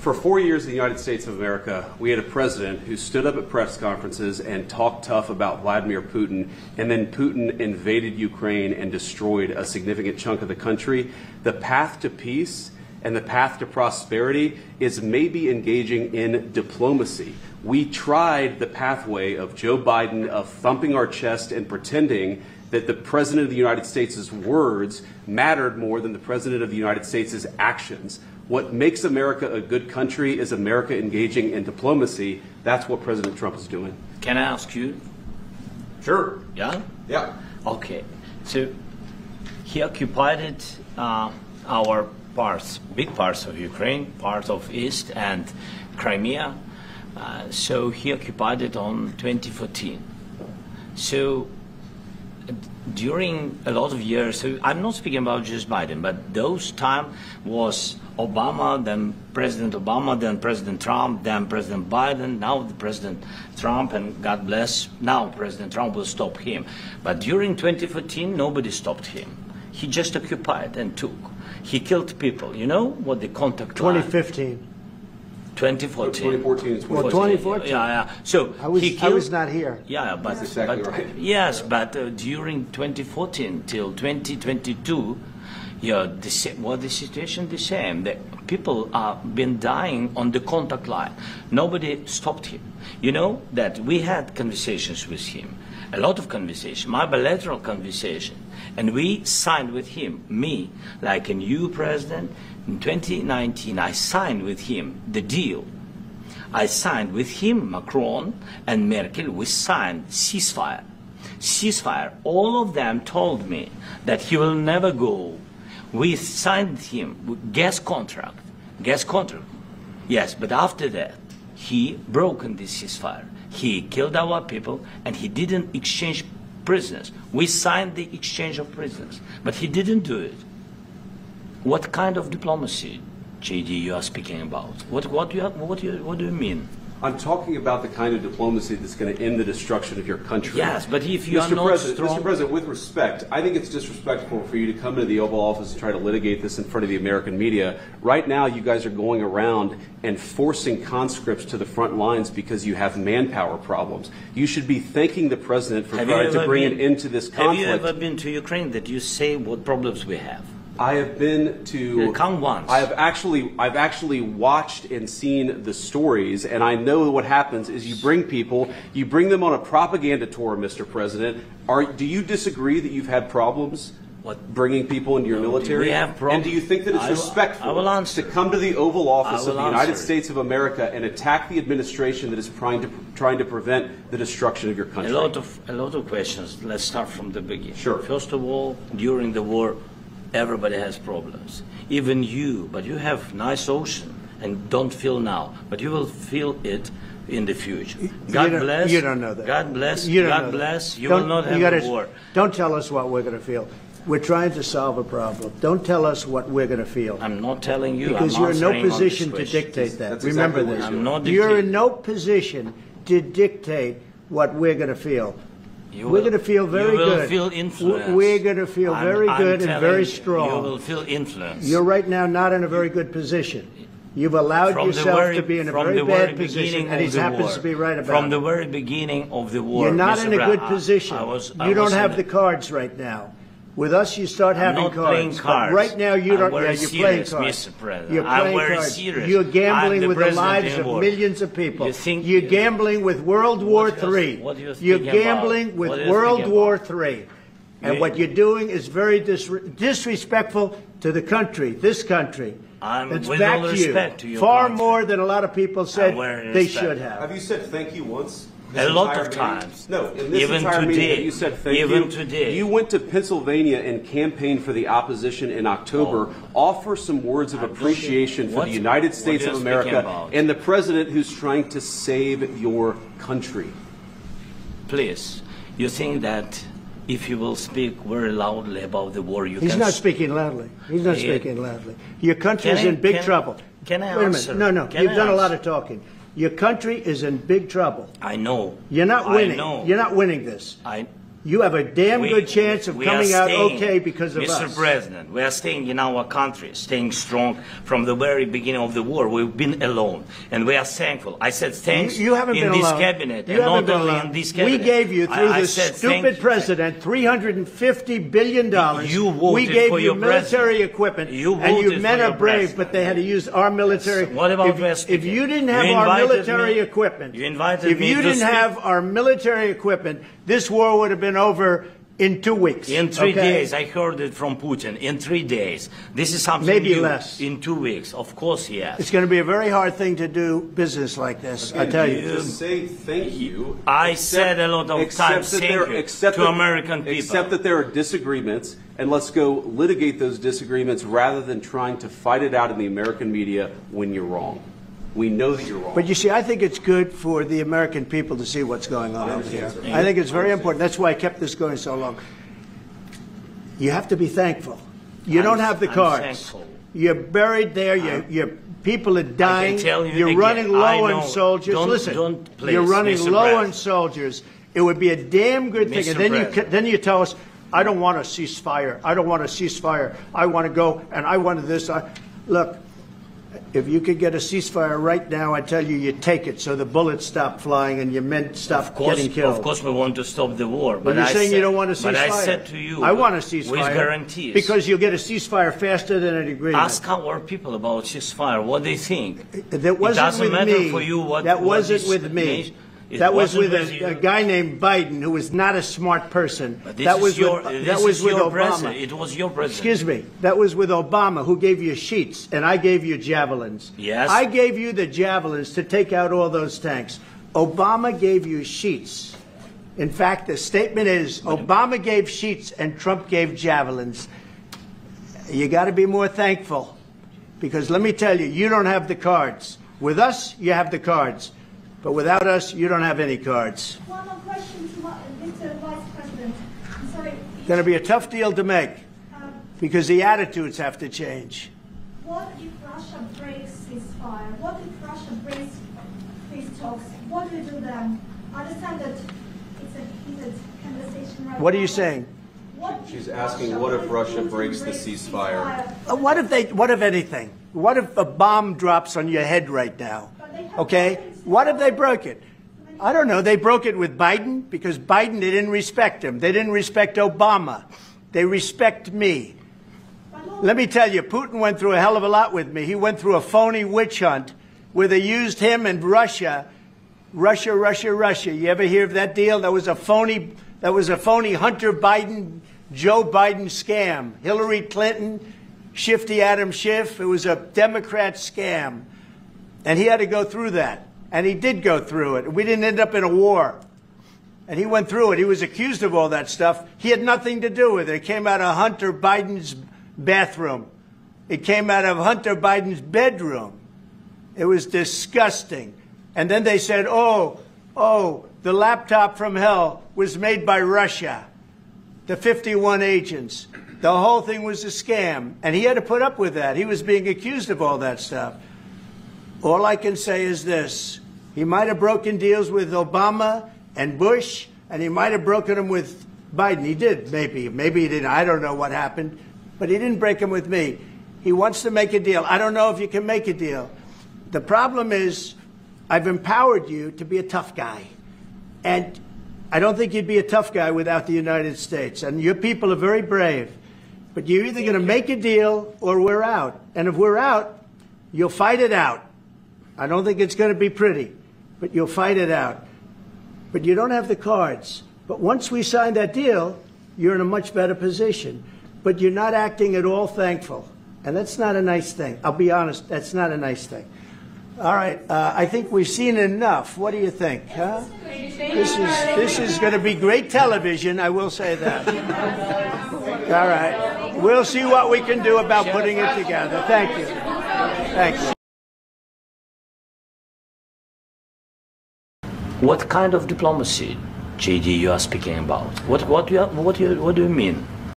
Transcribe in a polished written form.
For 4 years in the United States of America, we had a president who stood up at press conferences and talked tough about Vladimir Putin, and then Putin invaded Ukraine and destroyed a significant chunk of the country. The path to peace and the path to prosperity is maybe engaging in diplomacy. We tried the pathway of Joe Biden, of thumping our chest and pretending that the President of the United States' words mattered more than the President of the United States' actions. What makes America a good country is America engaging in diplomacy. That's what President Trump is doing. Can I ask you? Sure. Yeah? Yeah. Okay. So he occupied our parts, big parts of Ukraine, part of East and Crimea. So he occupied it on 2014. So during a lot of years, so I'm not speaking about just Biden, but those time was Obama, then President Obama, then President Trump, then President Biden, now the President Trump, and God bless, now President Trump will stop him. But during 2014, nobody stopped him. He just occupied and took. He killed people. You know what the contact line? 2015. 2014. 2014 is Well, 2014. Yeah. So I was not here. Yeah, but That's exactly right. Yes, but during 2014 till 2022, the situation the same. The people have been dying on the contact line. Nobody stopped him. You know that we had conversations with him, a lot of conversation, my bilateral conversation, and we signed with him, me, like a new president. In 2019, I signed with him the deal. I signed with him, Macron and Merkel, we signed ceasefire. Ceasefire. All of them told me that he will never go. We signed him with gas contract. Gas contract. Yes, but after that, he broken this ceasefire. He killed our people and he didn't exchange prisoners. We signed the exchange of prisoners, but he didn't do it. What kind of diplomacy, JD, you are speaking about? What do you mean? I'm talking about the kind of diplomacy that's going to end the destruction of your country. Yes, but if you are not strong... Mr. President, with respect, I think it's disrespectful for you to come into the Oval Office and try to litigate this in front of the American media. Right now, you guys are going around and forcing conscripts to the front lines because you have manpower problems. You should be thanking the President for trying to bring an end to this conflict. Have you ever been to Ukraine that you say what problems we have? I have been to. Come once. I've actually watched and seen the stories, and I know what happens is you bring people, you bring them on a propaganda tour, Mr. President. Do you disagree that you've had problems bringing people into your military? We have problems. And do you think that it's respectful to come to the Oval Office of the United States of America and attack the administration that is trying to prevent the destruction of your country? A lot of questions. Let's start from the beginning. Sure. First of all, during the war, everybody has problems, even you, but you have nice ocean and don't feel now, but you will feel it in the future. God bless. You don't know that. God bless. You God bless. You will not have a war. Don't tell us what we're going to feel. We're trying to solve a problem. Don't tell us what we're going to feel. I'm not telling you. Because you're in no position to dictate that. Remember this. I'm not You're in no position to dictate what we're going to feel. We're going to feel very good. You will feel influence. We're going to feel very good and very strong. You will feel influence. You're right now not in a very good position. You've allowed yourself to be in a very bad position, and he happens to be right about it. From the very beginning of the war, you're not in a good position. You don't have the cards right now. With us, you start having cards. I'm not playing cards. Right now, you don't. Yeah, you're playing cards. Mr. President. You're playing cards. Serious. You're gambling with the lives of millions of people. You're gambling with World War III. You're gambling with World War III. And what you're doing is very disrespectful to the country, this country. It's back to you. Far more than a lot of people said they should have. Have you said thank you once? A lot of times. No, in this even entire today, meeting, you said thank even you. Today. You went to Pennsylvania and campaigned for the opposition in October. Offer some words of appreciation for the United States of America and the president who's trying to save your country. Please, you think that if you will speak very loudly about the war, you can... He's not speaking loudly. He's not speaking loudly. Your country is in big trouble. Can I Wait a answer? minute. No. You've done a lot of talking. Your country is in big trouble. I know. You're not winning. I know. You're not winning this. you have a damn good chance of coming out okay because of us. Mr. President, we are staying in our country, staying strong from the very beginning of the war. We've been alone, and we are thankful. I said thanks you haven't in been this alone. cabinet, you and not only in this cabinet. We gave you, through this stupid president, $350 billion. You voted we gave for you your military equipment, and you men are brave, but they had to use our military. What about if you didn't have our military equipment, if you didn't have our military equipment, this war would have been over in 2 weeks. In 3 days, I heard it from Putin. In 3 days. This is something maybe new. Less. In 2 weeks, of course, yes. It's going to be a very hard thing to do business like this. I tell you. Just say thank you. I said a lot of times thank you to American people. Except that there are disagreements, and let's go litigate those disagreements rather than trying to fight it out in the American media when you're wrong. We know that you're wrong. But you see, I think it's good for the American people to see what's going on over here. I think it's very important. That's why I kept this going so long. You have to be thankful. You don't have the cards. Thankful. You're buried there. Your people are dying. You're running low on soldiers. Listen, you're running low on soldiers. It would be a damn good thing. And then you tell us, I don't want a ceasefire. I don't want a ceasefire. I want to go and I want this. Look. If you could get a ceasefire right now, I tell you, you take it so the bullets stop flying and your men stop getting killed. Of course, we want to stop the war. But you're saying you don't want a ceasefire. But I said to you, I want a ceasefire. With guarantees. Because you'll get a ceasefire faster than an agreement. Ask our people about ceasefire, what they think. That wasn't with me. For you what, that wasn't with me. That was with a guy named Biden, who was not a smart person. That was with Obama. President. It was your president. Excuse me. That was with Obama, who gave you sheets, and I gave you javelins. Yes. I gave you the javelins to take out all those tanks. Obama gave you sheets. In fact, the statement is Obama gave sheets and Trump gave javelins. You got to be more thankful, because let me tell you, you don't have the cards. With us, you have the cards. But without us, you don't have any cards. One more question to Mr. Vice President. I'm sorry. It's going to be a tough deal to make because the attitudes have to change. What if Russia breaks ceasefire? What if Russia breaks peace talks? What do you do then? I understand that it's a heated conversation right now. What are you saying? She's asking, what if Russia breaks the ceasefire? What if anything? What if a bomb drops on your head right now? Okay? What if they broke it? I don't know. They broke it with Biden because Biden, they didn't respect him. They didn't respect Obama. They respect me. Let me tell you, Putin went through a hell of a lot with me. He went through a phony witch hunt where they used him and Russia. Russia. You ever hear of that deal? That was a phony Hunter Biden, Joe Biden scam. Hillary Clinton, Shifty Adam Schiff. It was a Democrat scam. And he had to go through that. And he did go through it. We didn't end up in a war. And he went through it. He was accused of all that stuff. He had nothing to do with it. It came out of Hunter Biden's bathroom. It came out of Hunter Biden's bedroom. It was disgusting. And then they said, oh, the laptop from hell was made by Russia. The 51 agents. The whole thing was a scam. And he had to put up with that. He was being accused of all that stuff. All I can say is this. He might have broken deals with Obama and Bush, and he might have broken them with Biden. He did, maybe. Maybe he didn't. I don't know what happened. But he didn't break them with me. He wants to make a deal. I don't know if you can make a deal. The problem is I've empowered you to be a tough guy. And I don't think you'd be a tough guy without the United States. And your people are very brave. But you're either going to make a deal or we're out. And if we're out, you'll fight it out. I don't think it's going to be pretty, but you'll fight it out. But you don't have the cards. But once we sign that deal, you're in a much better position. But you're not acting at all thankful. And that's not a nice thing. I'll be honest, that's not a nice thing. All right, I think we've seen enough. What do you think? Huh? This is going to be great television, I will say that. All right. We'll see what we can do about putting it together. Thank you. Thanks. What kind of diplomacy, JD, you are speaking about? What do you mean?